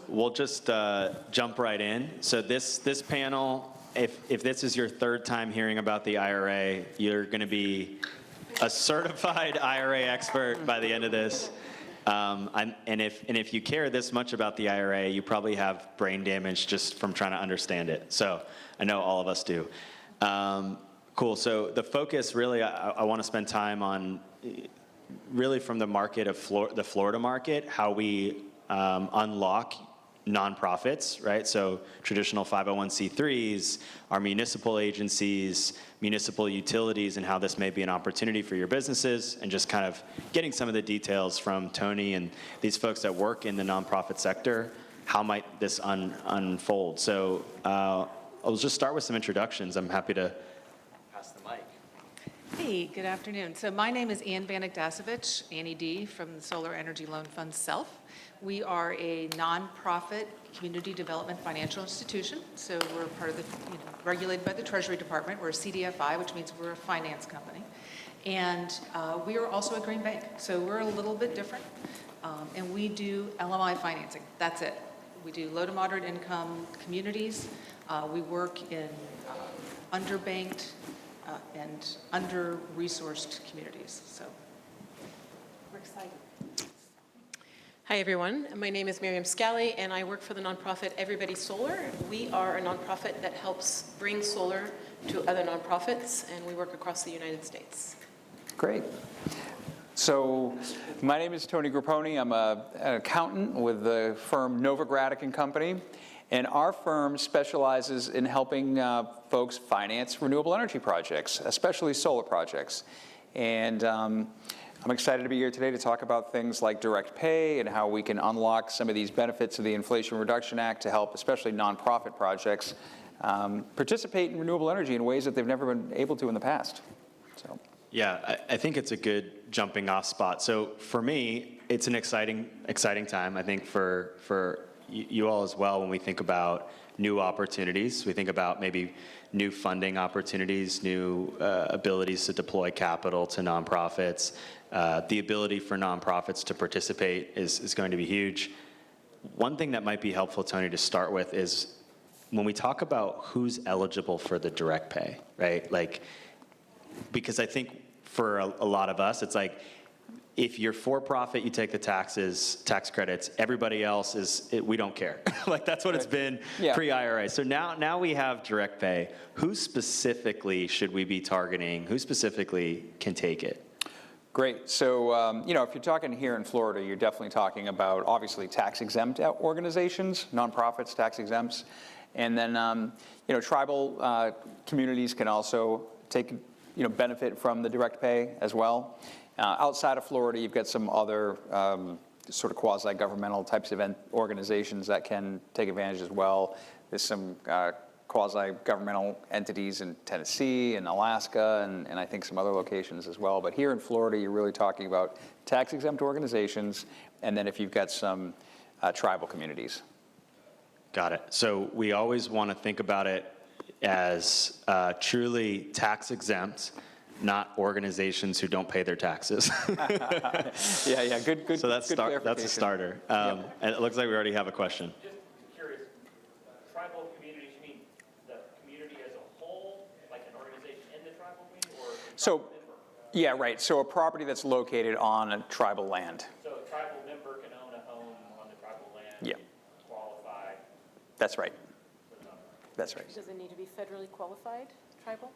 we'll just jump right in. So this panel, if this is your third time hearing about the IRA, you're going to be a certified IRA expert by the end of this. And if you care this much about the IRA, you probably have brain damage just from trying to understand it. So I know all of us do. Cool. So the focus really, I want to spend time on really from the market of the Florida market, how we unlock nonprofits, right? So traditional 501c3s, our municipal agencies, municipal utilities, and how this may be an opportunity for your businesses, and just kind of getting some of the details from Tony and these folks that work in the nonprofit sector. How might this unfold? So I'll just start with some introductions. I'm happy to pass the mic. Hey, good afternoon. So my name is Ann Banik-Dasovich, Annie D. from the Solar Energy Loan Fund SELF. We are a nonprofit community development financial institution. So we're part of the, regulated by the Treasury Department. We're a CDFI, which means we're a finance company. And we are also a green bank. So we're a little bit different. And we do LMI financing. That's it. We do low to moderate income communities. We work in underbanked and under-resourced communities. So we're excited. Hi, everyone. My name is Miriam Scally, and I work for the nonprofit Everybody Solar. We are a nonprofit that helps bring solar to other nonprofits, and we work across the United States. Great. So my name is Tony Grapponi. I'm an accountant with the firm Novogradac and Company. And our firm specializes in helping folks finance renewable energy projects, especially solar projects. And I'm excited to be here today to talk about things like direct pay and how we can unlock some of these benefits of the Inflation Reduction Act to help especially nonprofit projects participate in renewable energy in ways that they've never been able to in the past. So. Yeah, I think it's a good jumping off spot. So for me, it's an exciting time, I think, for you all as well. When we think about new opportunities, we think about maybe new funding opportunities, new abilities to deploy capital to nonprofits. The ability for nonprofits to participate is going to be huge. One thing that might be helpful, Tony, to start with is when we talk about who's eligible for the direct pay, right? Like, because I think for a lot of us, it's like, if you're for profit, you take the tax credits. Everybody else we don't care. Like that's what it's been pre-IRA. So now we have direct pay. Who specifically should we be targeting? Who specifically can take it? Great. So, if you're talking here in Florida, you're definitely talking about obviously tax-exempt organizations, nonprofits, tax-exempts. And then, tribal communities can also take, benefit from the direct pay as well. Outside of Florida, you've got some other sort of quasi-governmental types of organizations that can take advantage as well. There's some quasi-governmental entities in Tennessee and Alaska and I think some other locations as well. But here in Florida, you're really talking about tax-exempt organizations, and then if you've got some tribal communities. Got it. So we always want to think about it as truly tax-exempt, not organizations who don't pay their taxes. Yeah, good. So that's a starter. And it looks like we already have a question. Just curious, tribal communities, you mean the community as a whole, like an organization in the tribal community, or? So, yeah, right. So a property that's located on a tribal land. So a tribal member can own a home on the tribal land? Yeah. Qualify? That's right. That's right. Does it need to be federally qualified, tribal?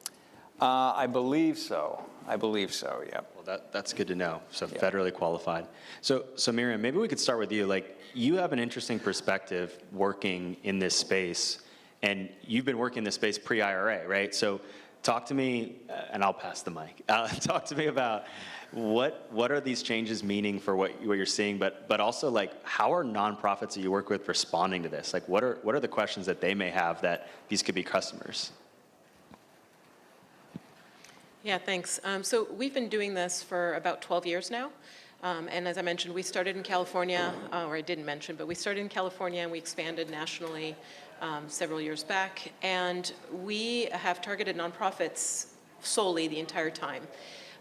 I believe so, yeah. Well, that's good to know. So federally qualified. So Miriam, maybe we could start with you. Like, you have an interesting perspective working in this space, and you've been working in this space pre-IRA, right? So talk to me, and I'll pass the mic. Talk to me about what are these changes meaning for what you're seeing, but also, like, how are nonprofits that you work with responding to this? Like, what are the questions that they may have that these could be customers? Yeah, thanks. So we've been doing this for about 12 years now. And as I mentioned, we started in California, or I didn't mention, but we started in California and we expanded nationally several years back. And we have targeted nonprofits solely the entire time.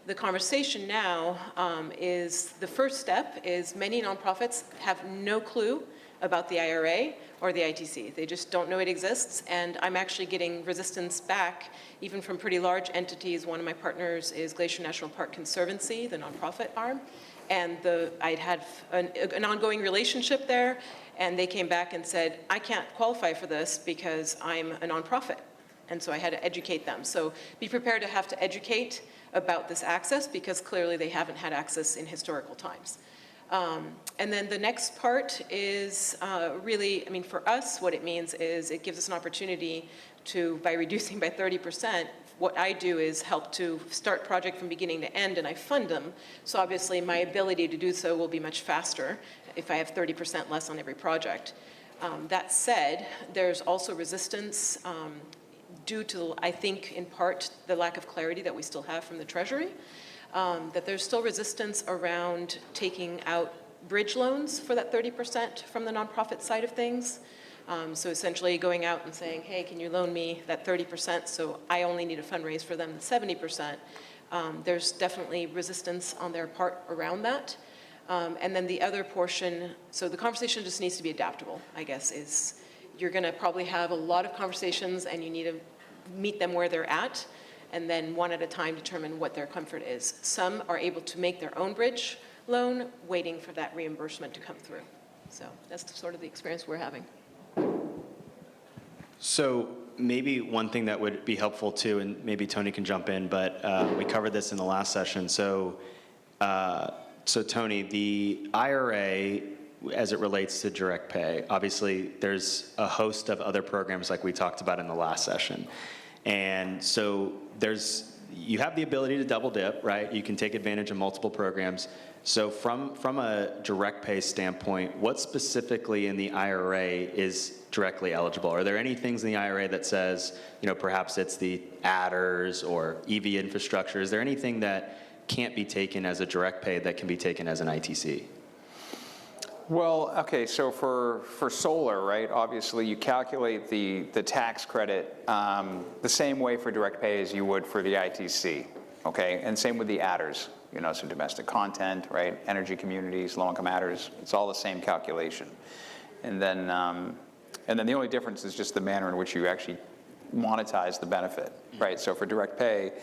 The conversation now is the first step is many nonprofits have no clue about the IRA or the ITC. They just don't know it exists, and I'm actually getting resistance back even from pretty large entities. One of my partners is Glacier National Park Conservancy, the nonprofit arm, and I'd had an ongoing relationship there, and they came back and said, I can't qualify for this because I'm a nonprofit. And so I had to educate them. So be prepared to have to educate about this access, because clearly they haven't had access in historical times. And then the next part is really, I mean, for us, what it means is it gives us an opportunity to, by reducing by 30%, what I do is help to start project from beginning to end, and I fund them. So obviously my ability to do so will be much faster if I have 30% less on every project. That said, there's also resistance due to, I think, in part, the lack of clarity that we still have from the Treasury, that there's still resistance around taking out bridge loans for that 30% from the nonprofit side of things. So essentially going out and saying, hey, can you loan me that 30%, so I only need to fundraise for them the 70%. There's definitely resistance on their part around that. And then the other portion, so the conversation just needs to be adaptable, I guess, is you're going to probably have a lot of conversations, and you need to meet them where they're at, and then one at a time determine what their comfort is. Some are able to make their own bridge loan, waiting for that reimbursement to come through. So that's sort of the experience we're having. So maybe one thing that would be helpful too, and maybe Tony can jump in, but we covered this in the last session. So Tony, the IRA, as it relates to direct pay, obviously there's a host of other programs like we talked about in the last session. And so you have the ability to double dip, right? You can take advantage of multiple programs. So from a direct pay standpoint, what specifically in the IRA is directly eligible? Are there any things in the IRA that says, perhaps it's the adders or EV infrastructure? Is there anything that can't be taken as a direct pay that can be taken as an ITC? Well, okay, so for solar, right, obviously you calculate the tax credit the same way for direct pay as you would for the ITC, okay? And same with the adders, so domestic content, right, energy communities, low-income adders, it's all the same calculation. And then the only difference is just the manner in which you actually monetize the benefit, right? So for direct pay,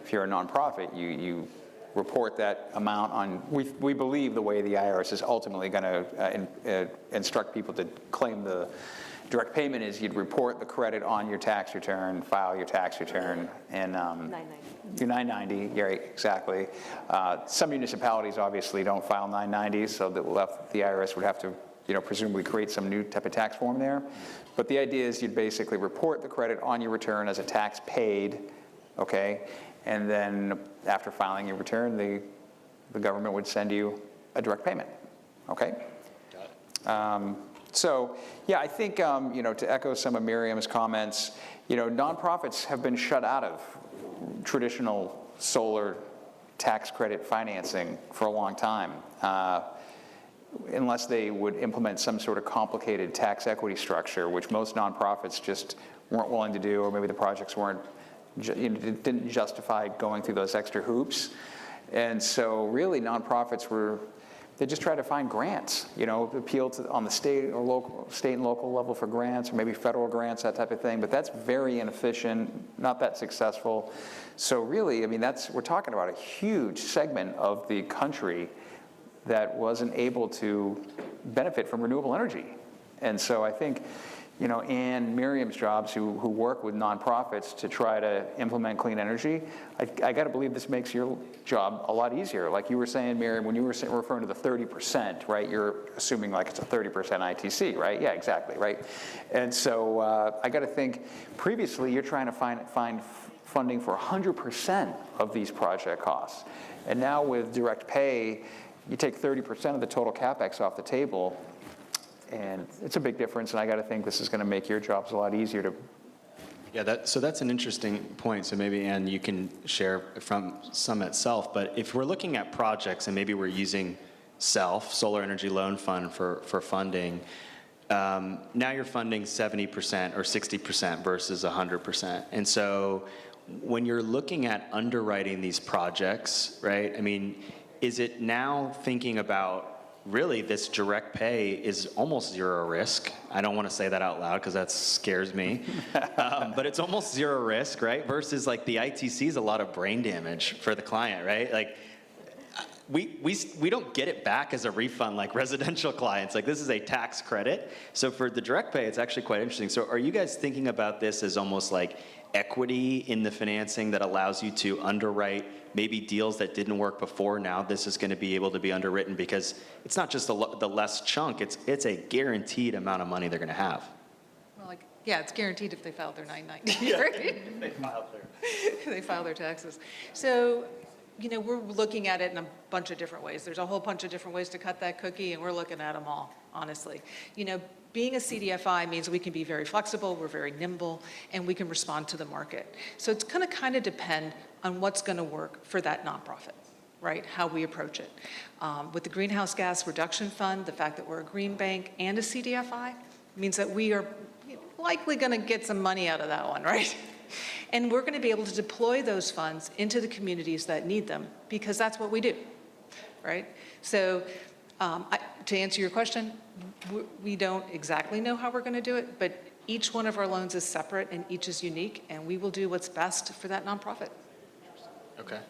if you're a nonprofit, you report that amount on, we believe the way the IRS is ultimately going to instruct people to claim the direct payment is you'd report the credit on your tax return, file your tax return, and 990. your 990, yeah, exactly. Some municipalities obviously don't file 990s, so the IRS would have to presumably create some new type of tax form there. But the idea is you'd basically report the credit on your return as a tax paid, okay? And then after filing your return, the government would send you a direct payment, okay? Got it. So, yeah, I think, to echo some of Miriam's comments, nonprofits have been shut out of traditional solar tax credit financing for a long time, unless they would implement some sort of complicated tax equity structure, which most nonprofits just weren't willing to do, or maybe the projects didn't justify going through those extra hoops. And so really nonprofits they just try to find grants, appeal to on the state and local level for grants, or maybe federal grants, that type of thing. But that's very inefficient, not that successful. So really, we're talking about a huge segment of the country that wasn't able to benefit from renewable energy. And so I think, and Miriam's jobs who work with nonprofits to try to implement clean energy, I got to believe this makes your job a lot easier. Like you were saying, Miriam, when you were referring to the 30%, right, you're assuming like it's a 30% ITC, right? Yeah, exactly, right? And so I got to think, previously you're trying to find funding for 100% of these project costs. And now with direct pay, you take 30% of the total CapEx off the table, and it's a big difference, and I got to think this is going to make your jobs a lot easier to. Yeah, so that's an interesting point. So maybe, Ann, you can share from Summit Self. But if we're looking at projects and maybe we're using Solar Energy Loan Fund for funding, now you're funding 70% or 60% versus 100%. And so when you're looking at underwriting these projects, right, is it now thinking about really this direct pay is almost zero risk. I don't want to say that out loud because that scares me. But it's almost zero risk, right? Versus like the ITC is a lot of brain damage for the client, right? Like we don't get it back as a refund like residential clients. Like this is a tax credit. So for the direct pay, it's actually quite interesting. So are you guys thinking about this as almost like equity in the financing that allows you to underwrite maybe deals that didn't work before? Now this is going to be able to be underwritten because it's not just the less chunk, it's a guaranteed amount of money they're going to have. Well, like, yeah, it's guaranteed if they file their 990, right? They file their taxes. So, you know, we're looking at it in a bunch of different ways. There's a whole bunch of different ways to cut that cookie, and we're looking at them all, honestly. You know, being a CDFI means we can be very flexible, we're very nimble, and we can respond to the market. So it's going to kind of depend on what's going to work for that nonprofit, right? How we approach it. With the Greenhouse Gas Reduction Fund, the fact that we're a green bank and a CDFI means that we are likely going to get some money out of that one, right? And we're going to be able to deploy those funds into the communities that need them because that's what we do, right? So to answer your question, we don't exactly know how we're going to do it, but each one of our loans is separate and each is unique, and we will do what's best for that nonprofit. Okay.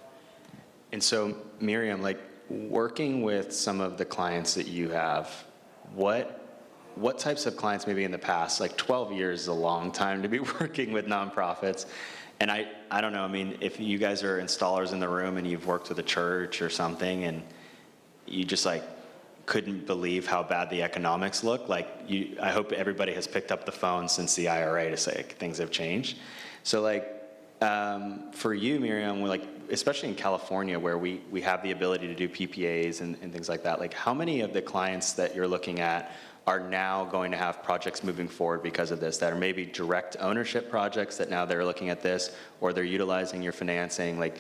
And so Miriam, like working with some of the clients that you have, what types of clients maybe in the past, like 12 years is a long time to be working with nonprofits. And I don't know, I mean, if you guys are installers in the room and you've worked with a church or something and you just like couldn't believe how bad the economics look, like I hope everybody has picked up the phone since the IRA to say like, things have changed. So like for you, Miriam, like, especially in California where we have the ability to do PPAs and things like that, like how many of the clients that you're looking at are now going to have projects moving forward because of this, that are maybe direct ownership projects that now they're looking at this, or they're utilizing your financing? Like,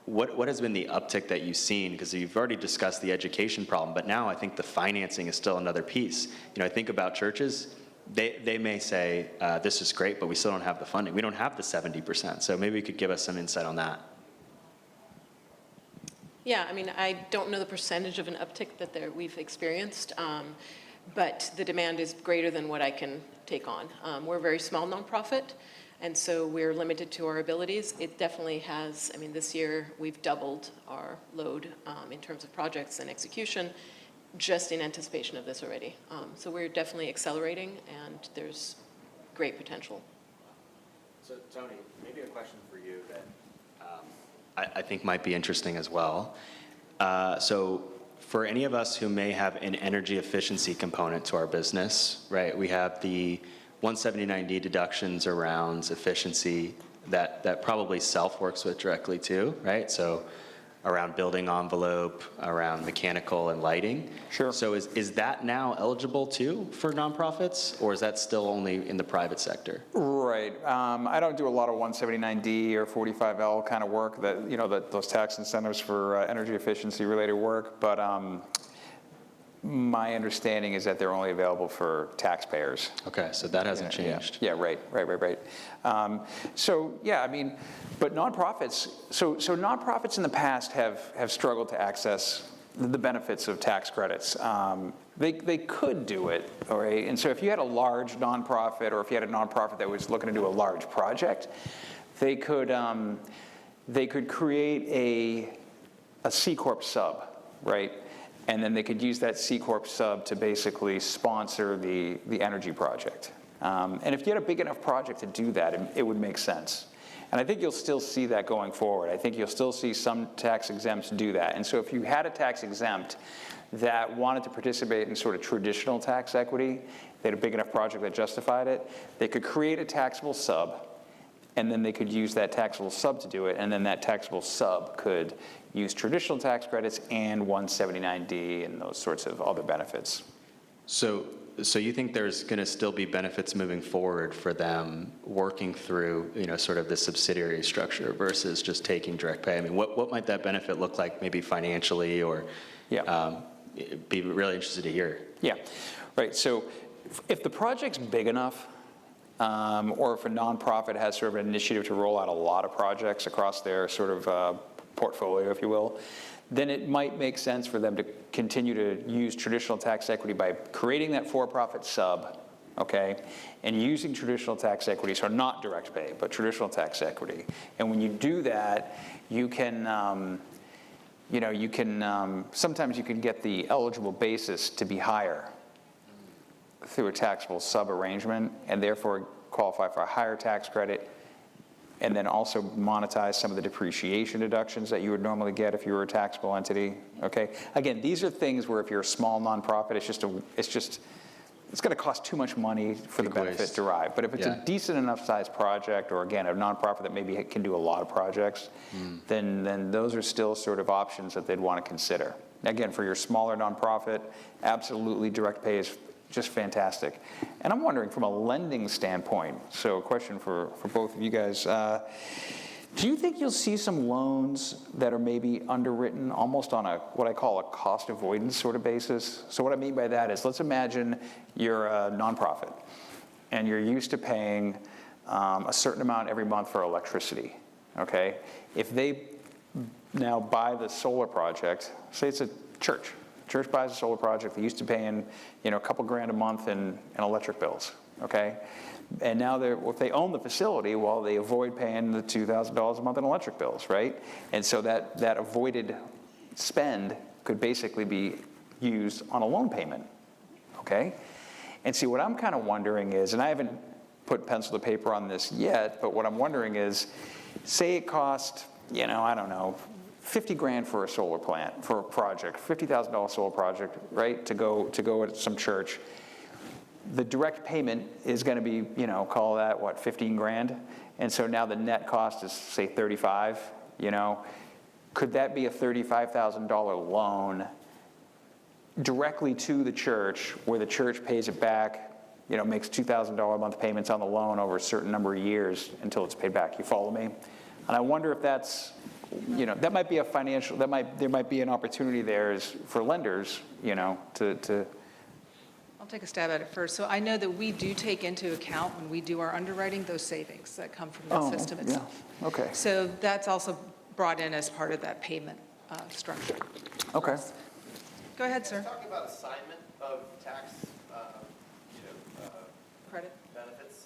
what has been the uptick that you've seen? Because you've already discussed the education problem, but now I think the financing is still another piece. You know, I think about churches, they may say, this is great, but we still don't have the funding. We don't have the 70%. So maybe you could give us some insight on that. Yeah, I mean, I don't know the percentage of an uptick that we've experienced, but the demand is greater than what I can take on. We're a very small nonprofit, and so we're limited to our abilities. It definitely has, I mean, this year we've doubled our load in terms of projects and execution, just in anticipation of this already. So we're definitely accelerating, and there's great potential. So Tony, maybe a question for you that I think might be interesting as well. So for any of us who may have an energy efficiency component to our business, right, we have the 179D deductions around efficiency that probably Self works with directly too, right? So around building envelope, around mechanical and lighting. Sure. So is that now eligible too for nonprofits, or is that still only in the private sector? Right. I don't do a lot of 179D or 45L kind of work, that, you know, those tax incentives for energy efficiency related work, but my understanding is that they're only available for taxpayers. Okay, so that hasn't changed. Yeah, right. So yeah, I mean, but nonprofits, so nonprofits in the past have struggled to access the benefits of tax credits. They could do it, all right? And so if you had a large nonprofit, or if you had a nonprofit that was looking to do a large project, they could create a C Corp sub, right? And then they could use that C Corp sub to basically sponsor the energy project. And if you had a big enough project to do that, it would make sense. And I think you'll still see that going forward. I think you'll still see some tax exempts do that. And so if you had a tax exempt that wanted to participate in sort of traditional tax equity, they had a big enough project that justified it, they could create a taxable sub, and then they could use that taxable sub to do it, and then that taxable sub could use traditional tax credits and 179D and those sorts of other benefits. So you think there's going to still be benefits moving forward for them working through, you know, sort of the subsidiary structure versus just taking direct pay? I mean, what might that benefit look like, maybe financially, or be really interested to hear. Yeah, right. So if the project's big enough, or if a nonprofit has sort of an initiative to roll out a lot of projects across their sort of portfolio, if you will, then it might make sense for them to continue to use traditional tax equity by creating that for-profit sub, okay, and using traditional tax equity, so not direct pay, but traditional tax equity. And when you do that, you can, sometimes you can get the eligible basis to be higher through a taxable sub arrangement, and therefore qualify for a higher tax credit, and then also monetize some of the depreciation deductions that you would normally get if you were a taxable entity, okay? Again, these are things where if you're a small nonprofit, it's going to cost too much money for the benefit derived. But if it's a decent enough sized project, or again, a nonprofit that maybe can do a lot of projects, then those are still sort of options that they'd want to consider. Again, for your smaller nonprofit, absolutely direct pay is just fantastic. And I'm wondering from a lending standpoint, so a question for both of you guys, do you think you'll see some loans that are maybe underwritten almost on what I call a cost avoidance sort of basis? So what I mean by that is, let's imagine you're a nonprofit and you're used to paying a certain amount every month for electricity, okay? If they now buy the solar project, say it's a church buys a solar project, they used to paying, a couple grand a month in electric bills, okay? And now if they own the facility, well, they avoid paying the $2,000 a month in electric bills, right? And so that avoided spend could basically be used on a loan payment, okay? And see, what I'm kind of wondering is, and I haven't put pencil to paper on this yet, but what I'm wondering is, say it cost, I don't know, 50 grand for a solar plant, for a project, $50,000 solar project, right, to go at some church. The direct payment is going to be, call that, 15 grand? And so now the net cost is, say, 35, Could that be a $35,000 loan directly to the church, where the church pays it back, makes $2,000 a month payments on the loan over a certain number of years until it's paid back? You follow me? And I wonder if that's, that might be there might be an opportunity there for lenders, to. I'll take a stab at it first. So I know that we do take into account, when we do our underwriting, those savings that come from that system itself. Yeah. Okay. So that's also brought in as part of that payment structure. Okay. Go ahead, sir. Talking about assignment of tax, Credit. benefits,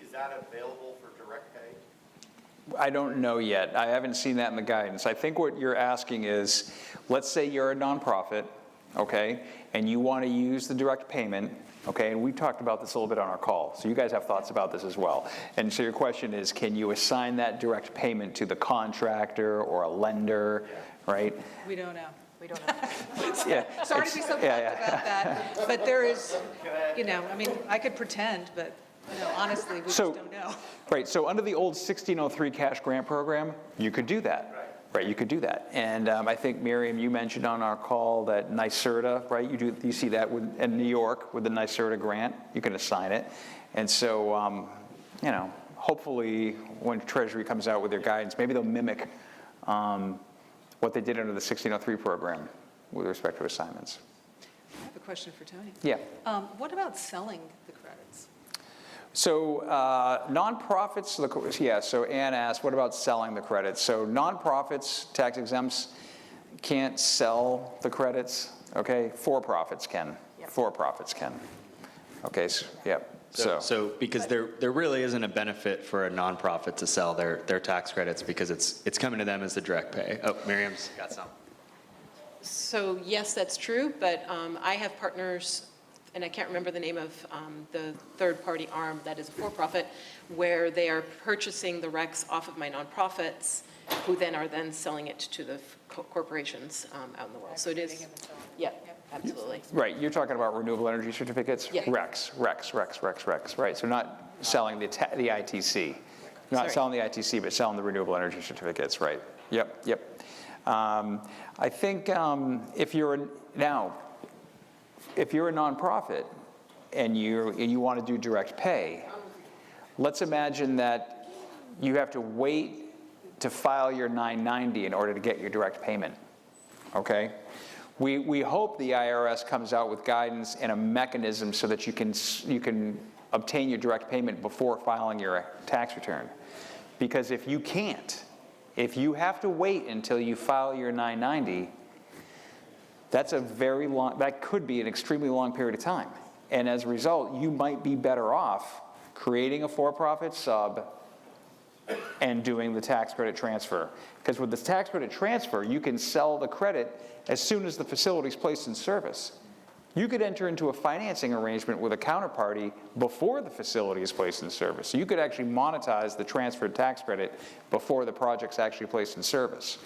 is that available for direct pay? I don't know yet. I haven't seen that in the guidance. I think what you're asking is, let's say you're a nonprofit, okay, and you want to use the direct payment, okay, and we talked about this a little bit on our call, so you guys have thoughts about this as well. And so your question is, can you assign that direct payment to the contractor or a lender, right? We don't know. We don't know. Yeah. Sorry to be so blunt about that, but there is, I could pretend, but honestly, we just don't know. Right, so under the old 1603 cash grant program, you could do that. Right, you could do that. And I think, Miriam, you mentioned on our call that NYSERDA, right? You see that in New York with the NYSERDA grant. You can assign it. And so, hopefully when Treasury comes out with their guidance, maybe they'll mimic what they did under the 1603 program with respect to assignments. I have a question for Tony. Yeah. What about selling the credits? So nonprofits, so Ann asked, what about selling the credits? So nonprofits, tax exempts, can't sell the credits, okay? For-profits can. Yep. For-profits can. Okay, So because there really isn't a benefit for a nonprofit to sell their tax credits, because it's coming to them as the direct pay. Oh, Miriam's got some. So yes, that's true, but I have partners, and I can't remember the name of the third-party arm that is a for-profit, where they are purchasing the recs off of my nonprofits, who then are selling it to the corporations out in the world. So it is, yeah, absolutely. Right, you're talking about renewable energy certificates? Yeah. RECs, right. So not selling the ITC. Not selling the ITC, but selling the renewable energy certificates, right. Yep. I think if you're a nonprofit and you want to do direct pay, let's imagine that you have to wait to file your 990 in order to get your direct payment, okay? We hope the IRS comes out with guidance and a mechanism so that you can obtain your direct payment before filing your tax return. Because if you can't, If you have to wait until you file your 990, that's a very long, that could be an extremely long period of time. And as a result, you might be better off creating a for-profit sub and doing the tax credit transfer. Because with the tax credit transfer, you can sell the credit as soon as the facility is placed in service. You could enter into a financing arrangement with a counterparty before the facility is placed in service. So you could actually monetize the transferred tax credit before the project's actually placed in service.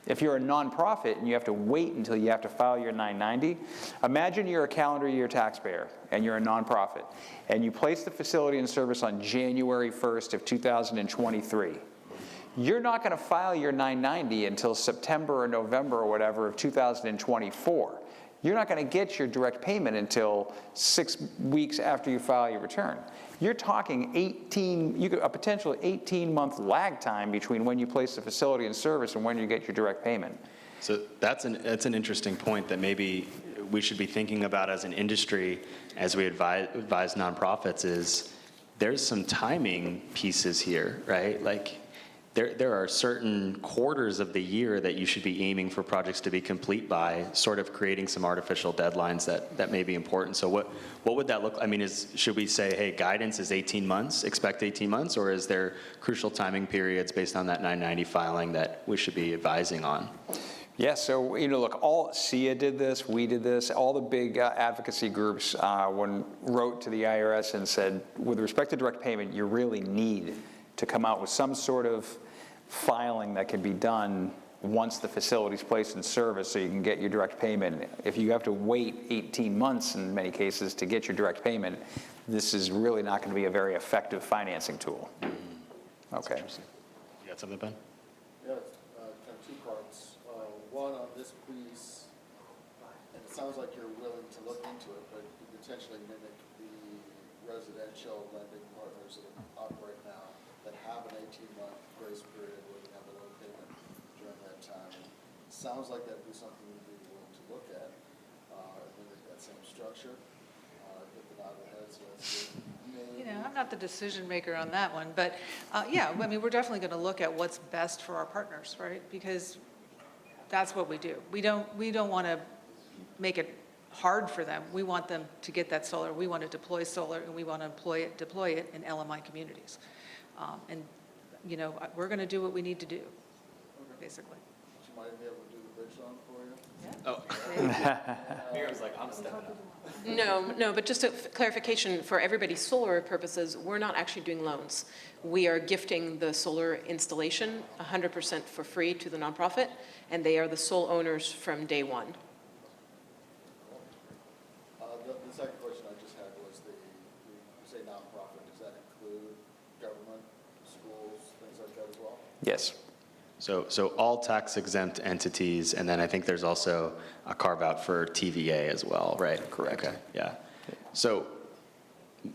If you're a nonprofit and you have to wait until you have to file your 990, imagine you're a calendar year taxpayer and you're a nonprofit, and you place the facility in service on January 1st of 2023. You're not going to file your 990 until September or November or whatever of 2024. You're not going to get your direct payment until 6 weeks after you file your return. You're talking a potential 18-month lag time between when you place the facility in service and when you get your direct payment. So that's an interesting point that maybe we should be thinking about as an industry as we advise nonprofits is there's some timing pieces here, right? Like there are certain quarters of the year that you should be aiming for projects to be complete by, sort of creating some artificial deadlines that may be important. So what would that look? I mean, should we say, hey, guidance is 18 months, expect 18 months, or is there crucial timing periods based on that 990 filing that we should be advising on? Yeah, so, look, all SIA did this, we did this, all the big advocacy groups wrote to the IRS and said, with respect to direct payment, you really need to come out with some sort of filing that can be done once the facility's placed in service so you can get your direct payment. If you have to wait 18 months in many cases to get your direct payment, this is really not going to be a very effective financing tool. Okay. You got something, Ben? Yeah, kind of two parts. One on this piece, and it sounds like you're willing to look into it, but you potentially mimic the residential lending partners that operate now that have an 18-month grace period where you have a low payment during that time. It sounds like that'd be something you'd be willing to look at, and mimic that same structure. Get the nod of the head, so that's good. I'm not the decision maker on that one, but yeah, I mean, we're definitely going to look at what's best for our partners, right? Because that's what we do. We don't want to make it hard for them. We want them to get that solar. We want to deploy solar, and we want to deploy it in LMI communities. And we're going to do what we need to do, basically. You might be able to do the bridge loan for you. Oh. Miriam's like, I'm stepping up. No, but just a clarification, for everybody's solar purposes, we're not actually doing loans. We are gifting the solar installation 100% for free to the nonprofit, and they are the sole owners from day one. The second question I just had was you say nonprofit, does that include government, schools, things like that as well? Yes. So all tax exempt entities, and then I think there's also a carve out for TVA as well, right? Correct. Okay, yeah. So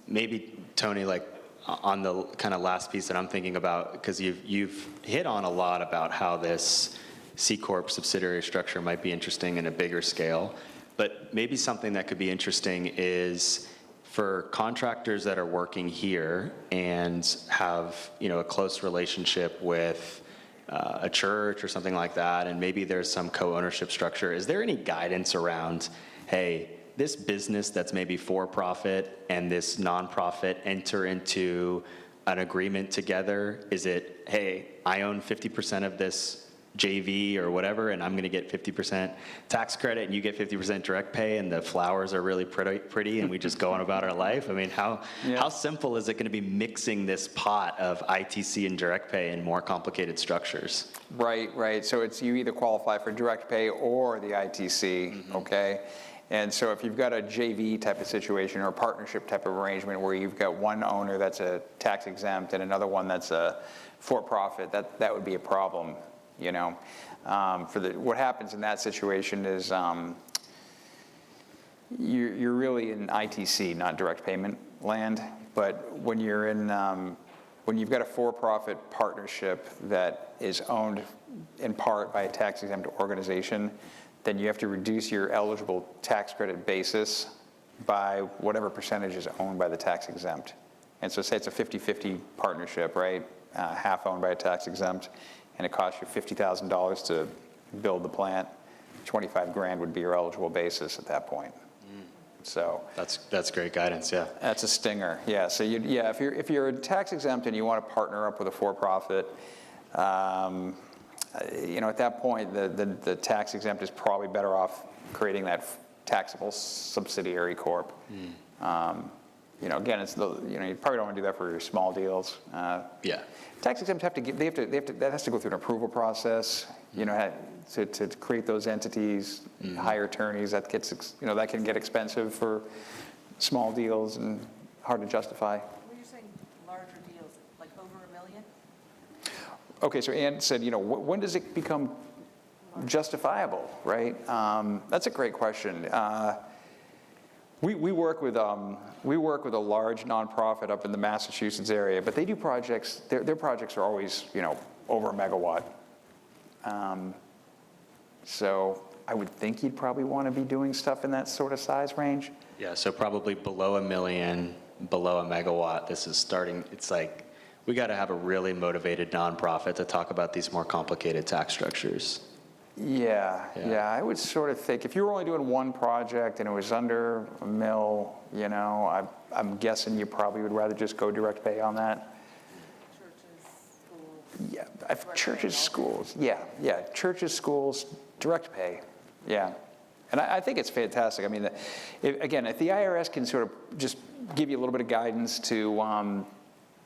maybe Tony, like on the kind of last piece that I'm thinking about, because you've hit on a lot about how this C Corp subsidiary structure might be interesting in a bigger scale, but maybe something that could be interesting is for contractors that are working here and have a close relationship with a church or something like that, and maybe there's some co-ownership structure. Is there any guidance around, hey, this business that's maybe for-profit and this nonprofit enter into an agreement together? Is it, hey, I own 50% of this JV or whatever, and I'm going to get 50% tax credit, and you get 50% direct pay, and the flowers are really pretty, and we just go on about our life? I mean, how simple is it going to be mixing this pot of ITC and direct pay in more complicated structures? Right. So it's you either qualify for direct pay or the ITC, okay? And so if you've got a JV type of situation or a partnership type of arrangement where you've got one owner that's a tax exempt and another one that's a for-profit, that would be a problem. What happens in that situation is you're really in ITC, not direct payment land. But when you're in, when you've got a for-profit partnership that is owned in part by a tax-exempt organization, then you have to reduce your eligible tax credit basis by whatever percentage is owned by the tax-exempt. And so say it's a 50-50 partnership, right? Half owned by a tax-exempt and it costs you $50,000 to build the plant, 25 grand would be your eligible basis at that point. So That's great guidance, yeah. that's a stinger, yeah. So if you're tax exempt and you want to partner up with a for-profit, at that point, the tax exempt is probably better off creating that taxable subsidiary corp. Again, you probably don't want to do that for your small deals. Yeah. Tax exempt that has to go through an approval process, to create those entities, hire attorneys, that can get expensive for small deals and hard to justify. When you're saying larger deals, like over $1 million? Okay, so Ann said, when does it become justifiable, right? That's a great question. We work with a large nonprofit up in the Massachusetts area, but they do projects. Their projects are always over a megawatt. So I would think you'd probably want to be doing stuff in that sort of size range. Yeah, so probably below $1 million, below a megawatt. This is starting. It's like we got to have a really motivated nonprofit to talk about these more complicated tax structures. Yeah, I would sort of think if you were only doing one project and it was under $1 million, I'm guessing you probably would rather just go direct pay on that. Churches, schools. Churches, schools, direct pay. Yeah. And I think it's fantastic. I mean, if the IRS can sort of just give you a little bit of guidance to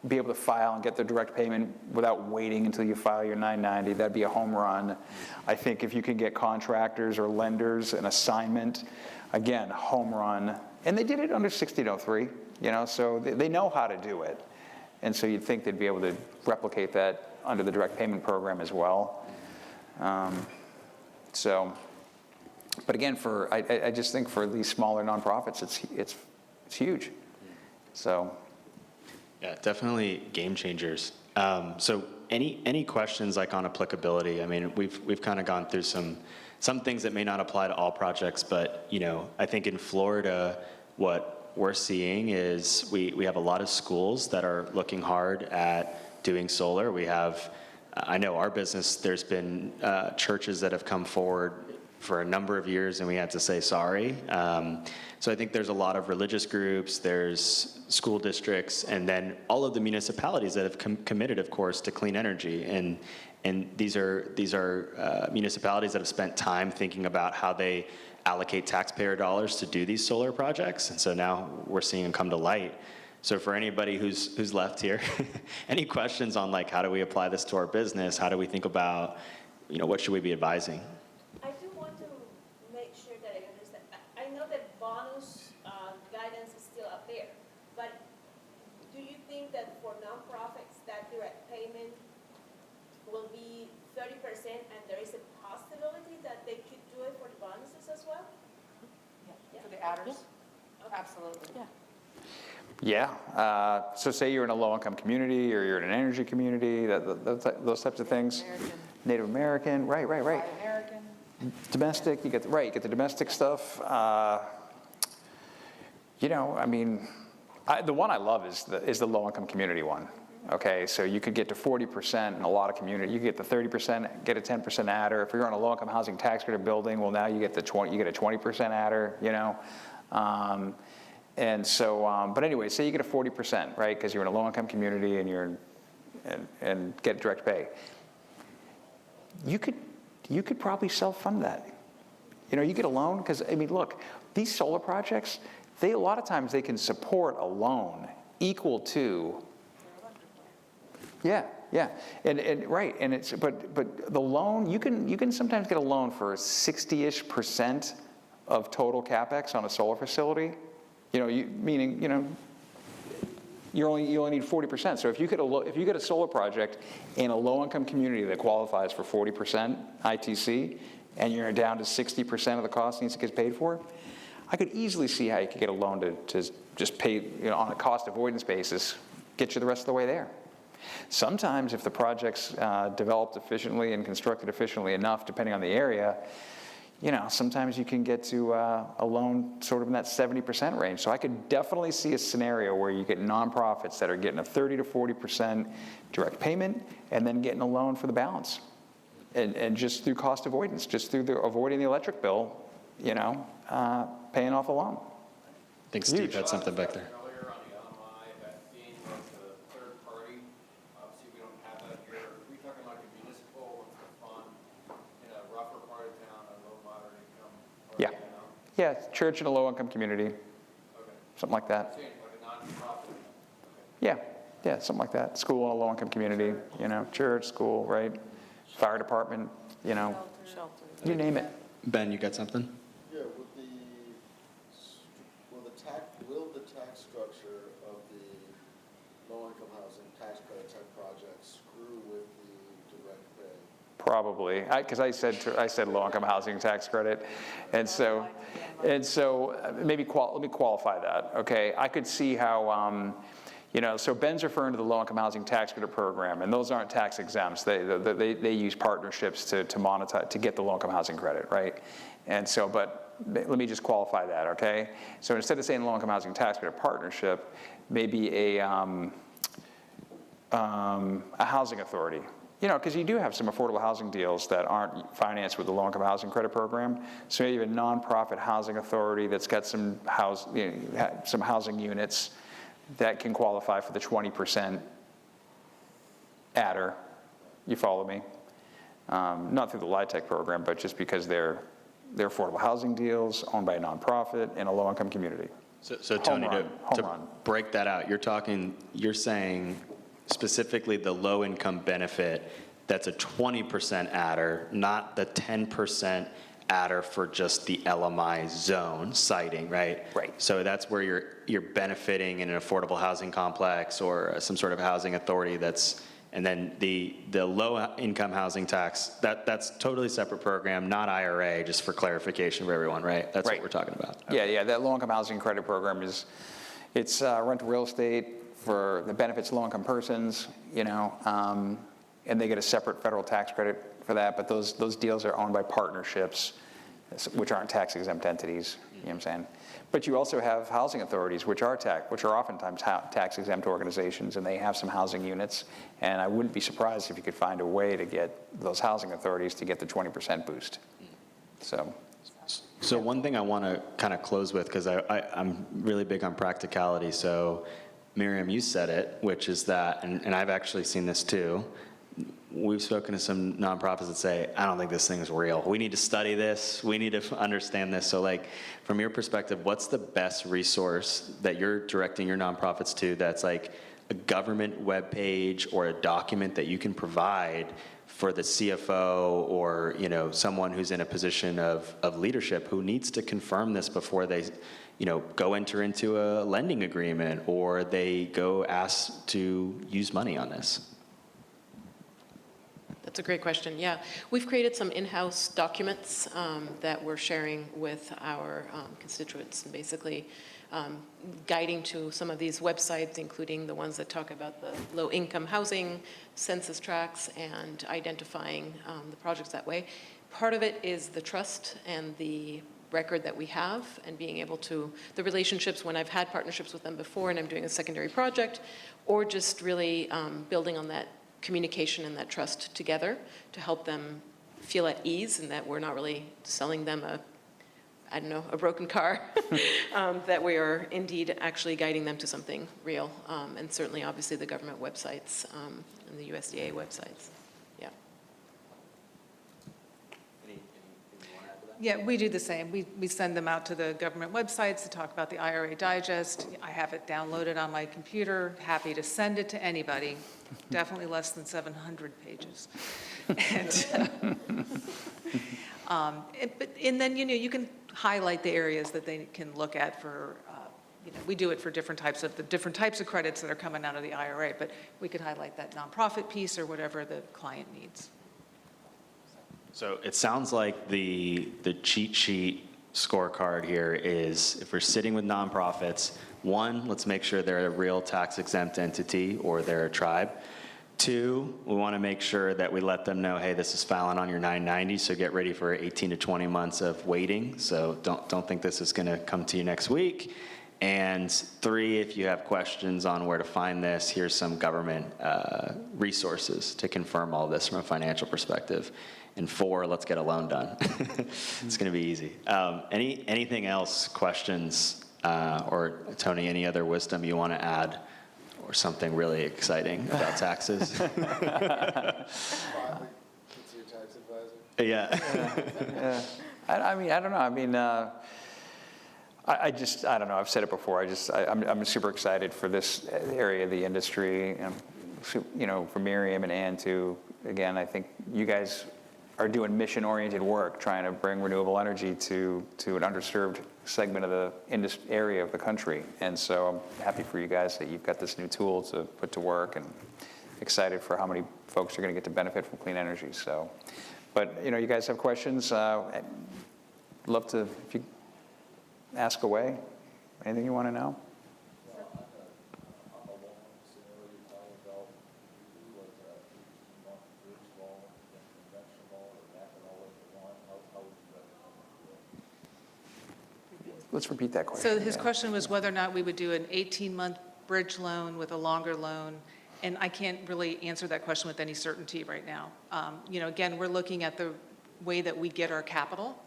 be able to file and get the direct payment without waiting until you file your 990, that'd be a home run. I think if you can get contractors or lenders an assignment, again, home run. And they did it under 1603, so they know how to do it. And so you'd think they'd be able to replicate that under the direct payment program as well. But again, I just think for these smaller nonprofits, it's huge. So. Yeah, definitely game changers. So any questions like on applicability? I mean, we've kind of gone through some things that may not apply to all projects, but I think in Florida, what we're seeing is we have a lot of schools that are looking hard at doing solar. We have, I know our business, there's been churches that have come forward for a number of years and we had to say sorry. So I think there's a lot of religious groups, there's school districts, and then all of the municipalities that have committed, of course, to clean energy. And these are municipalities that have spent time thinking about how they allocate taxpayer dollars to do these solar projects. And so now we're seeing them come to light. So for anybody who's left here, any questions on like how do we apply this to our business? How do we think about, what should we be advising? I do want to make sure that I understand. I know that bonus guidance is still up there, but do you think that for nonprofits that direct payment will be 30% and there is a possibility that they could do it for the bonuses as well? For the adders? Absolutely. Yeah. So say you're in a low-income community or you're in an energy community, those types of things. Native American, right. American. Domestic, you get the domestic stuff. The one I love is the low-income community one. Okay, so you could get to 40% in a lot of communities. You get the 30%, get a 10% adder. If you're on a low-income housing tax credit building, well, now you get a 20% adder. And so, but anyway, say you get a 40%, right? Because you're in a low-income community and get direct pay. You could probably self-fund that. You get a loan because look, these solar projects, a lot of times they can support a loan equal to. Yeah, and right, and it's but the loan you can sometimes get a loan for 60-ish% of total capex on a solar facility. Meaning you only need 40%. So if you get a solar project in a low-income community that qualifies for 40% ITC, and you're down to 60% of the cost needs to get paid for, I could easily see how you could get a loan to just pay on a cost avoidance basis, get you the rest of the way there. Sometimes if the project's developed efficiently and constructed efficiently enough, depending on the area, sometimes you can get to a loan sort of in that 70% range. So I could definitely see a scenario where you get nonprofits that are getting a 30 to 40% direct payment and then getting a loan for the balance. And just through cost avoidance, just through avoiding the electric bill, paying off the loan. I think Steve had something back there. Earlier on the LMI, that being like the third party, obviously we don't have that here. Are we talking like a municipal, what's the fund in a rougher part of town, a low moderate income? Yeah. Yeah, church in a low-income community, Okay. something like that. Saying like a non-profit. Yeah, something like that. School in a low-income community, church, school, right? Fire department, you name it. Ben, you got something? Yeah, will the tax structure of the low-income housing tax credit type projects screw with the direct pay? Probably, because I said low-income housing tax credit, and so maybe let me qualify that. Okay, I could see how. So Ben's referring to the low-income housing tax credit program, and those aren't tax exempts. They use partnerships to monetize, to get the low-income housing credit, right? And so, but let me just qualify that, okay? So instead of saying low-income housing tax credit partnership, maybe a housing authority. Because you do have some affordable housing deals that aren't financed with the low-income housing credit program. So you have a nonprofit housing authority that's got some housing units that can qualify for the 20% adder. You follow me? Not through the LIHTC program, but just because they're affordable housing deals owned by a nonprofit in a low-income community. So Tony, Home to run. break that out, you're saying specifically the low-income benefit, that's a 20% adder, not the 10% adder for just the LMI zone siting, right? Right. So that's where you're benefiting in an affordable housing complex or some sort of housing authority and then the low-income housing tax, that's totally separate program, not IRA, just for clarification for everyone, right? That's Right. what we're talking about. Yeah, that low-income housing credit program it's rental real estate for the benefits low-income persons, and they get a separate federal tax credit for that, but those deals are owned by partnerships, which aren't tax-exempt entities, you know what I'm saying? But you also have housing authorities, which are oftentimes tax-exempt organizations, and they have some housing units, and I wouldn't be surprised if you could find a way to get those housing authorities to get the 20% boost. So one thing I want to kind of close with, because I'm really big on practicality, so Miriam, you said it, which is that, and I've actually seen this too, we've spoken to some nonprofits that say, I don't think this thing is real. We need to study this. We need to understand this. So from your perspective, what's the best resource that you're directing your nonprofits to that's like a government webpage or a document that you can provide for the CFO or someone who's in a position of leadership who needs to confirm this before they go enter into a lending agreement or they go ask to use money on this? That's a great question. Yeah, we've created some in-house documents that we're sharing with our constituents, and basically guiding to some of these websites, including the ones that talk about the low-income housing, census tracts, and identifying the projects that way. Part of it is the trust and the record that we have and being able to, the relationships when I've had partnerships with them before and I'm doing a secondary project, or just really building on that communication and that trust together to help them feel at ease and that we're not really selling them a broken car, that we are indeed actually guiding them to something real. And certainly, obviously, the government websites and the USDA websites. Yeah. Yeah, we do the same. We send them out to the government websites to talk about the IRA Digest. I have it downloaded on my computer, happy to send it to anybody. Definitely less than 700 pages. And then, you can highlight the areas that they can look at for, we do it for different types of credits that are coming out of the IRA, but we could highlight that nonprofit piece or whatever the client needs. So it sounds like the cheat sheet scorecard here is, if we're sitting with nonprofits, one, let's make sure they're a real tax exempt entity or they're a tribe. Two, we want to make sure that we let them know, hey, this is filing on your 990, so get ready for 18 to 20 months of waiting. So don't think this is going to come to you next week. And three, if you have questions on where to find this, here's some government resources to confirm all this from a financial perspective. And four, let's get a loan done. It's going to be easy. Anything else, questions, or Tony, any other wisdom you want to add? Or something really exciting about taxes? Finally, it's your tax advisor. Yeah. I mean, I don't know. I mean, I don't know. I've said it before. I'm super excited for this area of the industry. You know, for Miriam and Ann too. Again, I think you guys are doing mission-oriented work, trying to bring renewable energy to an underserved segment of the area of the country. And so I'm happy for you guys that you've got this new tool to put to work, and excited for how many folks are going to get to benefit from clean energy. So, but you know, you guys have questions. I'd love to, if you ask away. Anything you want to know? Well, on the loan scenario you're talking about, you do like a 18-month bridge loan, then conventional, or wrap it all into one, how would you recommend it? Let's repeat that question. So his Yeah. question was whether or not we would do an 18-month bridge loan with a longer loan, and I can't really answer that question with any certainty right now. You know, again, we're looking at the way that we get our capital,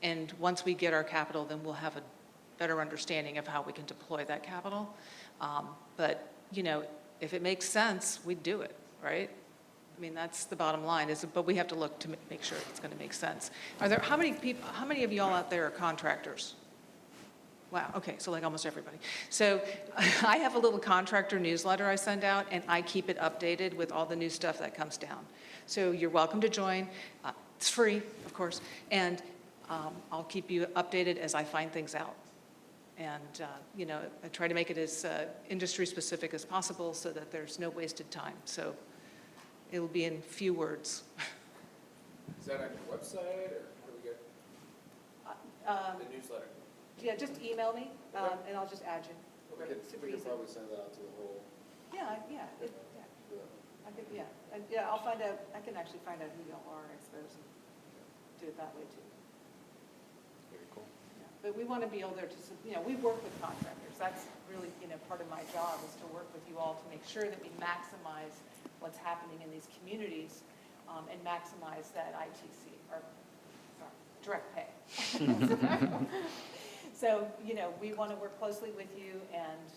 and once we get our capital, then we'll have a better understanding of how we can deploy that capital. But, you know, if it makes sense, we'd do it, right? I mean, that's the bottom line, but we have to look to make sure it's going to make sense. How many of y'all out there are contractors? Wow, okay, so like almost everybody. So I have a little contractor newsletter I send out, and I keep it updated with all the new stuff that comes down. So you're welcome to join. It's free, of course, and I'll keep you updated as I find things out. And, you know, I try to make it as industry-specific as possible so that there's no wasted time. So it'll be in few words. Is that on your website, or how do we get the newsletter? Yeah, just email me, and I'll just add you. We could probably send that out to the whole, Yeah. I think, I'll find out, I can actually find out who y'all are, I suppose, and do it that way too. Very cool. Yeah. But we want to be able to, you know, we work with contractors. That's really, you know, part of my job is to work with you all to make sure that we maximize what's happening in these communities, and maximize that ITC, or, sorry, direct pay. So, you know, we want to work closely with you and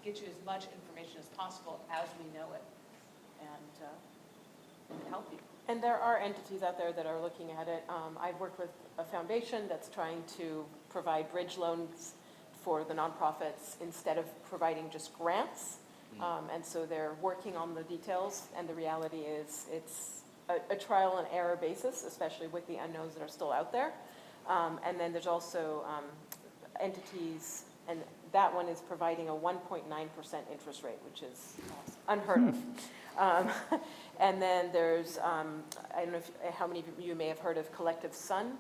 get you as much information as possible as we know it, and help you. And there are entities out there that are looking at it. I've worked with a foundation that's trying to provide bridge loans for the nonprofits instead of providing just grants. And so they're working on the details, and the reality is it's a trial and error basis, especially with the unknowns that are still out there. And then there's also entities, and that one is providing a 1.9% interest rate, which is unheard of. And then there's, I don't know how many of you may have heard of Collective Sun.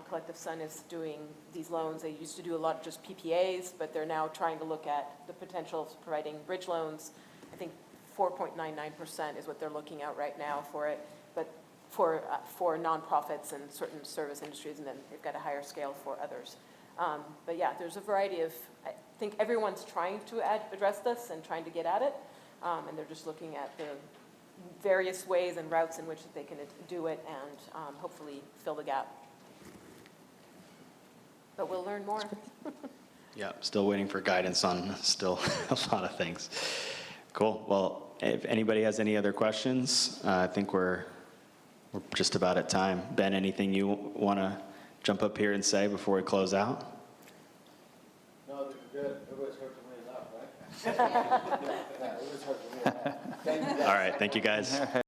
Collective Sun is doing these loans. They used to do a lot just PPAs, but they're now trying to look at the potential of providing bridge loans. I think 4.99% is what they're looking at right now for it, but for nonprofits and certain service industries, and then they've got a higher scale for others. But yeah, there's a variety of, I think everyone's trying to address this and trying to get at it, and they're just looking at the various ways and routes in which they can do it and hopefully fill the gap. But we'll learn more. Yeah, still waiting for guidance on still a lot of things. Cool. Well, if anybody has any other questions, I think we're just about at time. Ben, anything you want to jump up here and say before we close out? no, they're good, everybody's heard from me enough, right? Yeah, everybody's heard from me enough. Thank you guys. All right, thank you guys.